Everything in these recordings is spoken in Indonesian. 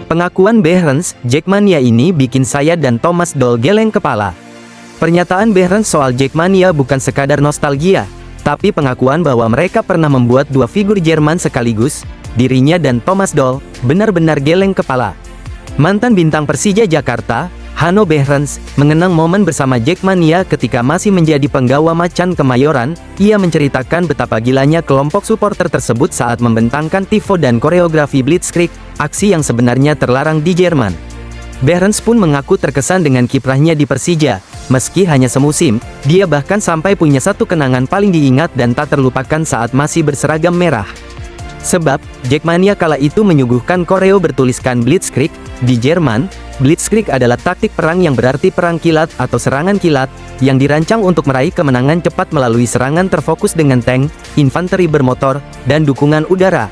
Pengakuan Behrens, Jackmania ini bikin saya dan Thomas Doll geleng kepala. Pernyataan Behrens soal Jackmania bukan sekadar nostalgia, tapi pengakuan bahwa mereka pernah membuat dua figur Jerman sekaligus, dirinya dan Thomas Doll, benar-benar geleng kepala. Mantan bintang Persija Jakarta, Hanno Behrens, mengenang momen bersama Jackmania ketika masih menjadi penggawa Macan Kemayoran. Ia menceritakan betapa gilanya kelompok supporter tersebut saat membentangkan tifo dan koreografi Blitzkrieg, aksi yang sebenarnya terlarang di Jerman. Behrens pun mengaku terkesan dengan kiprahnya di Persija. Meski hanya semusim, dia bahkan sampai punya satu kenangan paling diingat dan tak terlupakan saat masih berseragam merah. Sebab, Jackmania kala itu menyuguhkan koreo bertuliskan Blitzkrieg. Di Jerman, Blitzkrieg adalah taktik perang yang berarti perang kilat atau serangan kilat, yang dirancang untuk meraih kemenangan cepat melalui serangan terfokus dengan tank, infanteri bermotor, dan dukungan udara.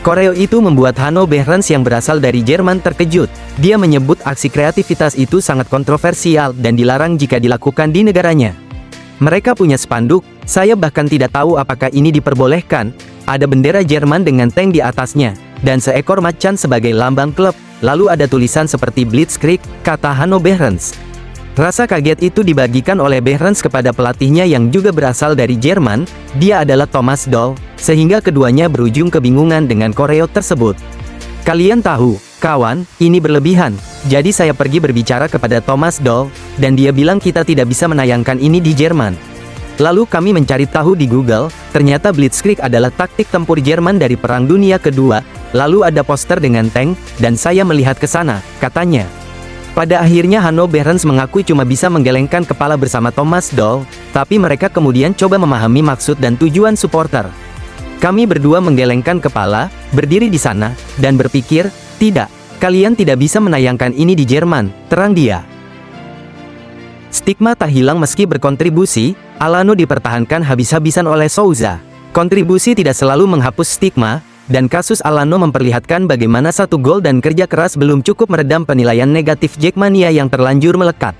Koreo itu membuat Hanno Behrens yang berasal dari Jerman terkejut. Dia menyebut aksi kreativitas itu sangat kontroversial dan dilarang jika dilakukan di negaranya. Mereka punya spanduk, saya bahkan tidak tahu apakah ini diperbolehkan. Ada bendera Jerman dengan tank di atasnya, dan seekor macan sebagai lambang klub, lalu ada tulisan seperti Blitzkrieg, kata Hanno Behrens. Rasa kaget itu dibagikan oleh Behrens kepada pelatihnya yang juga berasal dari Jerman, dia adalah Thomas Doll, sehingga keduanya berujung kebingungan dengan koreo tersebut. Kalian tahu, kawan, ini berlebihan, jadi saya pergi berbicara kepada Thomas Doll, dan dia bilang kita tidak bisa menayangkan ini di Jerman. Lalu kami mencari tahu di Google, ternyata Blitzkrieg adalah taktik tempur Jerman dari Perang Dunia Kedua, lalu ada poster dengan tank, dan saya melihat ke sana, katanya. Pada akhirnya Hanno Behrens mengaku cuma bisa menggelengkan kepala bersama Thomas Doll, tapi mereka kemudian coba memahami maksud dan tujuan supporter. Kami berdua menggelengkan kepala, berdiri di sana, dan berpikir, tidak, kalian tidak bisa menayangkan ini di Jerman, terang dia. Stigma tak hilang meski berkontribusi, Alano dipertahankan habis-habisan oleh Souza. Kontribusi tidak selalu menghapus stigma, dan kasus Alano memperlihatkan bagaimana satu gol dan kerja keras belum cukup meredam penilaian negatif Jackmania yang terlanjur melekat.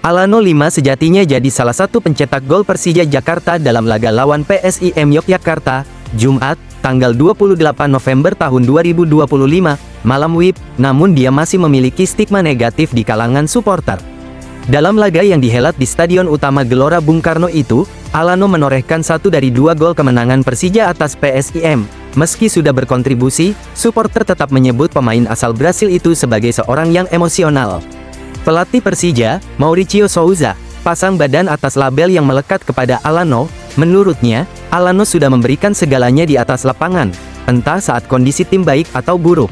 Alano 5 sejatinya jadi salah satu pencetak gol Persija Jakarta dalam laga lawan PSIM Yogyakarta, Jumat, tanggal 28 November tahun 2025, malam WIB, namun dia masih memiliki stigma negatif di kalangan supporter. Dalam laga yang dihelat di Stadion Utama Gelora Bung Karno itu, Alano menorehkan satu dari dua gol kemenangan Persija atas PSIM. Meski sudah berkontribusi, supporter tetap menyebut pemain asal Brasil itu sebagai seorang yang emosional. Pelatih Persija, Mauricio Souza, pasang badan atas label yang melekat kepada Alano. Menurutnya, Alano sudah memberikan segalanya di atas lapangan, entah saat kondisi tim baik atau buruk.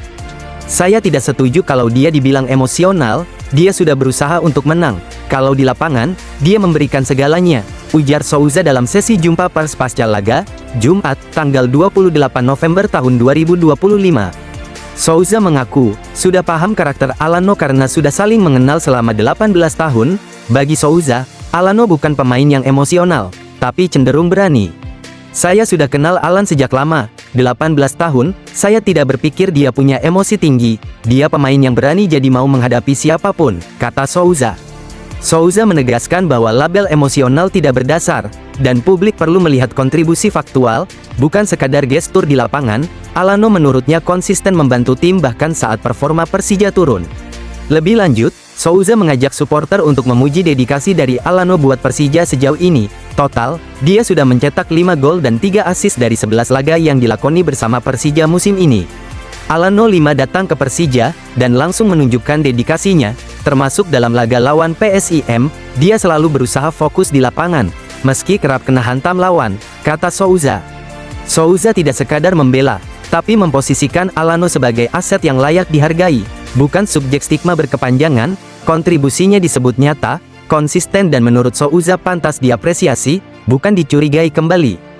Saya tidak setuju kalau dia dibilang emosional, dia sudah berusaha untuk menang. Kalau di lapangan, dia memberikan segalanya, ujar Souza dalam sesi jumpa pers pasca laga, Jumat, tanggal 28 November tahun 2025. Souza mengaku, sudah paham karakter Alano karena sudah saling mengenal selama 18 tahun. Bagi Souza, Alano bukan pemain yang emosional, tapi cenderung berani. Saya sudah kenal Alan sejak lama, 18 tahun, saya tidak berpikir dia punya emosi tinggi, dia pemain yang berani jadi mau menghadapi siapapun, kata Souza. Souza menegaskan bahwa label emosional tidak berdasar, dan publik perlu melihat kontribusi faktual, bukan sekadar gestur di lapangan. Alano menurutnya konsisten membantu tim bahkan saat performa Persija turun. Lebih lanjut, Souza mengajak supporter untuk memuji dedikasi dari Alano buat Persija sejauh ini. Total, dia sudah mencetak 5 gol dan 3 assist dari 11 laga yang dilakoni bersama Persija musim ini. Alano 5 datang ke Persija, dan langsung menunjukkan dedikasinya, termasuk dalam laga lawan PSIM, dia selalu berusaha fokus di lapangan, meski kerap kena hantam lawan, kata Souza. Souza tidak sekadar membela, tapi memposisikan Alano sebagai aset yang layak dihargai, bukan subjek stigma berkepanjangan. Kontribusinya disebut nyata, konsisten dan menurut Souza pantas diapresiasi, bukan dicurigai kembali.